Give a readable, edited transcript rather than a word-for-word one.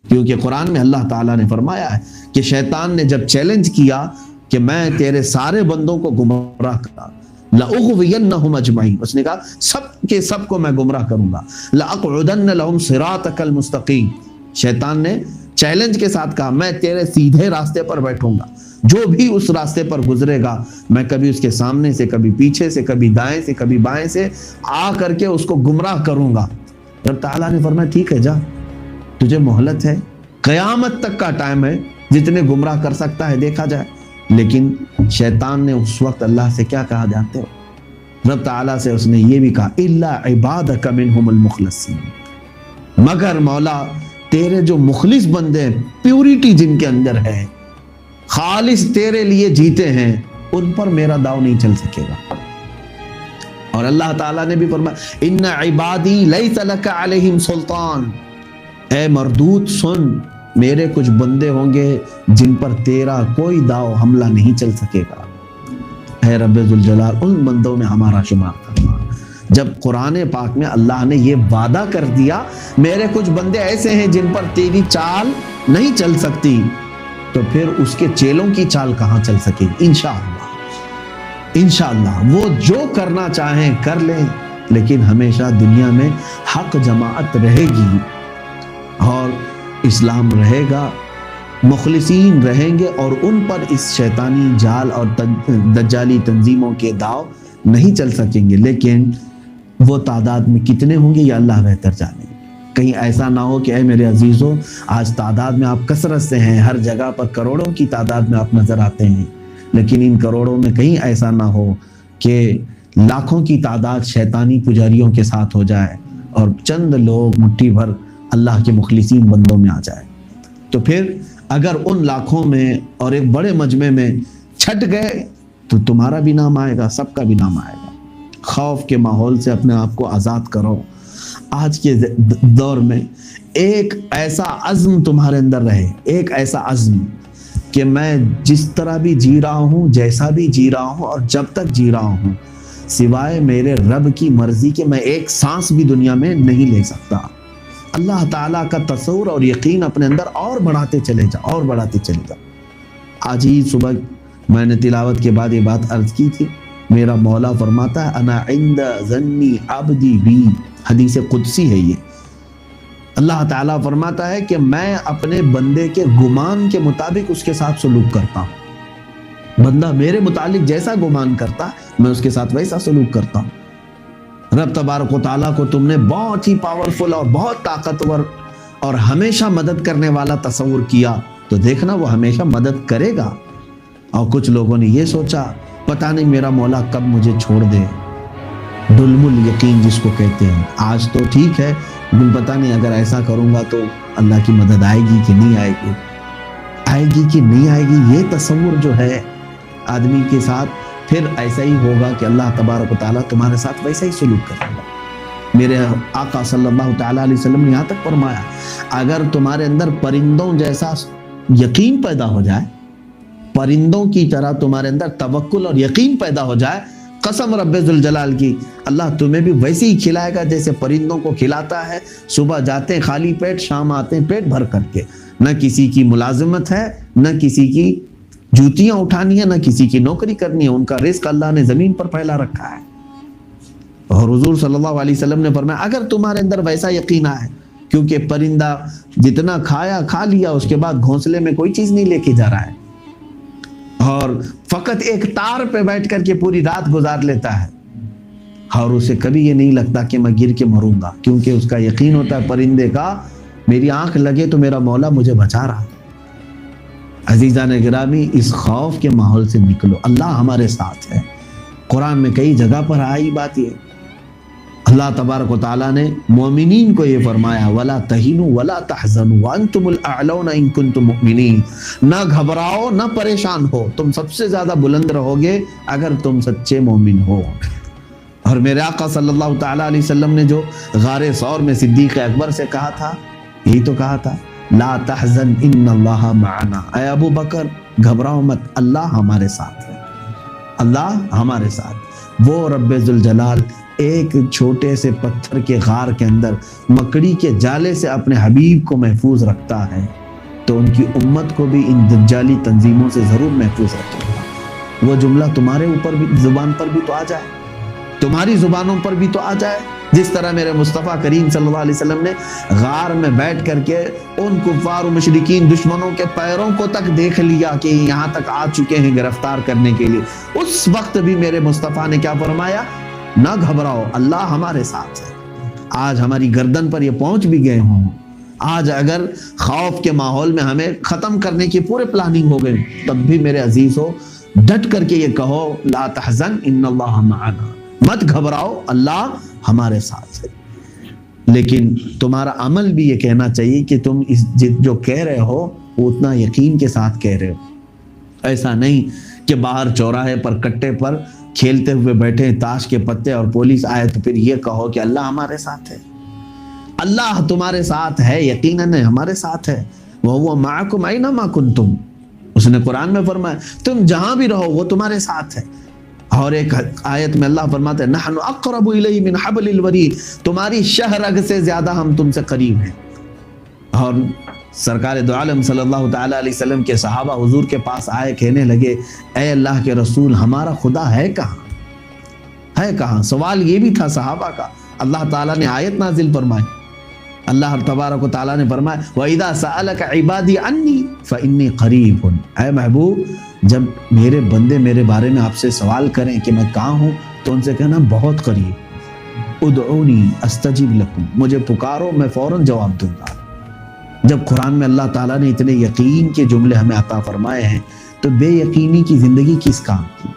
کیونکہ قرآن میں اللہ تعالیٰ نے فرمایا ہے کہ شیطان نے جب چیلنج کیا کہ میں تیرے سارے بندوں کو گمراہ کرا، لَأُغْوِيَنَّهُمْ أَجْمَعِينَ، اس نے کہا سب کے سب کو میں گمراہ کروں گا، لَأَقْعُدَنَّ لَهُمْ صِرَاطَكَ الْمُسْتَقِيمَ، شیطان نے چیلنج کے ساتھ کہا میں تیرے سیدھے راستے پر بیٹھوں گا، جو بھی اس راستے پر گزرے گا میں کبھی اس کے سامنے سے، کبھی پیچھے سے، کبھی دائیں سے، کبھی بائیں سے آ کر کے اس کو گمراہ کروں گا۔ رب تعالیٰ نے فرمایا ٹھیک ہے، جا، تجھے مہلت ہے، قیامت تک کا ٹائم ہے، جتنے گمراہ کر سکتا ہے دیکھا جائے۔ لیکن شیطان نے اس وقت اللہ سے کیا کہا جانتے ہو؟ رب تعالیٰ سے اس نے یہ بھی کہا اِلَّا عِبَادَكَ مِنْهُمُ الْمُخْلَصِينَ، مگر مولا تیرے جو مخلص بندے ہیں، پیوریٹی جن کے اندر ہے، خالص تیرے لیے جیتے ہیں، ان پر میرا داؤ نہیں چل سکے گا۔ اور اللہ تعالیٰ نے بھی فرمایا ان عبادی لیس لک علیہم سلطان، اے مردود سن، میرے کچھ بندے ہوں گے جن پر تیرا کوئی داؤ حملہ نہیں چل سکے گا۔ اے رب ذوالجلال ان بندوں میں ہمارا شمار کرنا۔ جب قرآن پاک میں اللہ نے یہ وعدہ کر دیا میرے کچھ بندے ایسے ہیں جن پر تیری چال نہیں چل سکتی، تو پھر اس کے چیلوں کی چال کہاں چل سکے گی؟ انشاءاللہ وہ جو کرنا چاہیں کر لیں، لیکن ہمیشہ دنیا میں حق جماعت رہے گی اور اسلام رہے گا، مخلصین رہیں گے، اور ان پر اس شیطانی جال اور دجالی تنظیموں کے داؤ نہیں چل سکیں گے۔ لیکن وہ تعداد میں کتنے ہوں گے یہ اللہ بہتر جانے۔ کہیں ایسا نہ ہو کہ اے میرے عزیزوں آج تعداد میں آپ کثرت سے ہیں، ہر جگہ پر کروڑوں کی تعداد میں آپ نظر آتے ہیں، لیکن ان کروڑوں میں کہیں ایسا نہ ہو کہ لاکھوں کی تعداد شیطانی پجاریوں کے ساتھ ہو جائے اور چند لوگ مٹھی بھر اللہ کے مخلصین بندوں میں آ جائے۔ تو پھر اگر ان لاکھوں میں اور ایک بڑے مجمع میں چھٹ گئے تو تمہارا بھی نام آئے گا، سب کا بھی نام آئے گا۔ خوف کے ماحول سے اپنے آپ کو آزاد کرو۔ آج کے دور میں ایک ایسا عزم تمہارے اندر رہے، ایک ایسا عزم کہ میں جس طرح بھی جی رہا ہوں، جیسا بھی جی رہا ہوں اور جب تک جی رہا ہوں، سوائے میرے رب کی مرضی کے میں ایک سانس بھی دنیا میں نہیں لے سکتا۔ اللہ تعالیٰ کا تصور اور یقین اپنے اندر اور بڑھاتے چلے جا، اور بڑھاتے چلے جا۔ آج ہی صبح میں نے تلاوت کے بعد یہ بات عرض کی تھی، میرا مولا فرماتا ہے انا عند ظنی عبدی بی، حدیث قدسی ہے یہ۔ اللہ تعالیٰ فرماتا ہے کہ میں اپنے بندے کے گمان کے مطابق اس کے ساتھ سلوک کرتا ہوں۔ بندہ میرے متعلق جیسا گمان کرتا میں اس کے ساتھ ویسا سلوک کرتا ہوں۔ رب تبارک و تعالیٰ کو تم نے بہت ہی پاورفل اور بہت طاقتور اور ہمیشہ مدد کرنے والا تصور کیا، تو دیکھنا وہ ہمیشہ مدد کرے گا۔ اور کچھ لوگوں نے یہ سوچا پتہ نہیں میرا مولا کب مجھے چھوڑ دے، ڈلم الیقین جس کو کہتے ہیں۔ آج تو ٹھیک ہے لیکن پتہ نہیں اگر ایسا کروں گا تو اللہ کی مدد آئے گی کہ نہیں آئے گی، آئے گی کہ نہیں آئے گی، یہ تصور جو ہے آدمی کے ساتھ، پھر ایسا ہی ہوگا کہ اللہ تبارک و تعالیٰ تمہارے ساتھ ویسا ہی سلوک کرے گا۔ میرے آقا صلی اللہ تعالیٰ علیہ وسلم نے یہاں تک فرمایا اگر تمہارے اندر پرندوں جیسا یقین پیدا ہو جائے، پرندوں کی طرح تمہارے اندر توکل اور یقین پیدا ہو جائے، قسم رب ذوالجلال کی، اللہ تمہیں بھی ویسے ہی کھلائے گا جیسے پرندوں کو کھلاتا ہے۔ صبح جاتے ہیں خالی پیٹ، شام آتے ہیں پیٹ بھر کر کے، نہ کسی کی ملازمت ہے، نہ کسی کی جوتیاں اٹھانی ہے، نہ کسی کی نوکری کرنی ہے، ان کا رزق اللہ نے زمین پر پھیلا رکھا ہے۔ اور حضور صلی اللہ علیہ وسلم نے فرمایا اگر تمہارے اندر ویسا یقین ہے، کیونکہ پرندہ جتنا کھایا کھا لیا، اس کے بعد گھونسلے میں کوئی چیز نہیں لے کے جا رہا ہے، اور فقط ایک تار پہ بیٹھ کر کے پوری رات گزار لیتا ہے، اور اسے کبھی یہ نہیں لگتا کہ میں گر کے مروں گا، کیونکہ اس کا یقین ہوتا ہے پرندے کا میری آنکھ لگے تو میرا مولا مجھے بچا رہا ہے۔ عزیزان گرامی، اس خوف کے ماحول سے نکلو، اللہ ہمارے ساتھ ہے۔ قرآن میں کئی جگہ پر آئی بات یہ، اللہ تبارک و تعالیٰ نے مومنین کو یہ فرمایا وَلَا تَهِنُوا وَلَا تَحْزَنُوا وَأَنْتُمُ الْأَعْلَوْنَ إِن كُنتُم مُؤْمِنِينَ، نہ گھبراؤ نہ پریشان ہو، تم سب سے زیادہ بلند رہو گے اگر تم سچے مومن ہو۔ اور میرے آقا صلی اللہ تعالیٰ علیہ وسلم نے جو غار ثور میں صدیق اکبر سے کہا تھا، یہی تو کہا تھا لا تحزن ان اللہ معنا، اے ابو بکر گھبراؤ مت، اللہ ہمارے ساتھ ہے، اللہ ہمارے ساتھ۔ وہ رب ذوالجلال ایک چھوٹے سے پتھر کے غار کے اندر مکڑی کے جالے سے اپنے حبیب کو محفوظ رکھتا ہے تو ان کی امت کو بھی ان دجالی تنظیموں سے ضرور محفوظ رکھے گا۔ وہ جملہ تمہارے اوپر بھی زبان پر بھی تو آ جائے، تمہاری زبانوں پر بھی تو آ جائے، جس طرح میرے مصطفیٰ کریم صلی اللہ علیہ وسلم نے غار میں بیٹھ کر کے ان کفار و مشرکین دشمنوں کے پیروں کو تک دیکھ لیا کہ یہاں تک آ چکے ہیں گرفتار کرنے کے لیے، اس وقت بھی میرے مصطفیٰ نے کیا فرمایا؟ نہ گھبراؤ، اللہ ہمارے ساتھ ہے۔ آج ہماری گردن پر یہ پہنچ بھی گئے ہوں، آج اگر خوف کے ماحول میں ہمیں ختم کرنے کی پورے پلاننگ ہو گئی، تب بھی میرے عزیز ہو ڈٹ کر کے یہ کہو لا تحزن ان اللہ معنا، مت گھبراؤ، اللہ ہمارے ساتھ ہے۔ لیکن تمہارا عمل بھی یہ کہنا چاہیے کہ تم اس جو کہہ رہے ہو وہ اتنا یقین کے ساتھ کہہ رہے ہو، ایسا نہیں کہ باہر چوراہے پر کٹے پر کھیلتے ہوئے بیٹھے تاش کے پتے اور پولیس آئے تو پھر یہ کہو کہ اللہ ہمارے ساتھ ہے۔ اللہ تمہارے ساتھ ہے، یقیناً ہمارے ساتھ ہے، وَهُوَ مَعَكُمْ أَيْنَمَا كُنْتُمْ، اس نے قرآن میں فرمایا تم جہاں بھی رہو وہ تمہارے ساتھ ہے۔ اور ایک آیت میں اللہ فرماتے ہیں نحن اقرب الیہ من حبل الورید، تمہاری شہ رگ سے زیادہ ہم تم سے قریب ہیں۔ اور سرکار دو عالم صلی اللہ تعالی علیہ وسلم کے صحابہ حضور کے پاس آئے، کہنے لگے اے اللہ کے رسول ہمارا خدا ہے کہاں، ہے کہاں؟ سوال یہ بھی تھا صحابہ کا۔ اللہ تعالیٰ نے آیت نازل فرمائی، اللہ تبارک و تعالیٰ نے فرمایا وَإِذَا سَأَلَكَ عِبَادِي عَنِّي فَإِنِّي قَرِيبٌ، اے محبوب جب میرے بندے میرے بارے میں آپ سے سوال کریں کہ میں کہاں ہوں تو ان سے کہنا بہت قریب، ادعونی استجب لکم، مجھے پکارو میں فوراً جواب دوں گا۔ جب قرآن میں اللہ تعالیٰ نے اتنے یقین کے جملے ہمیں عطا فرمائے ہیں تو بے یقینی کی زندگی کس کام کی؟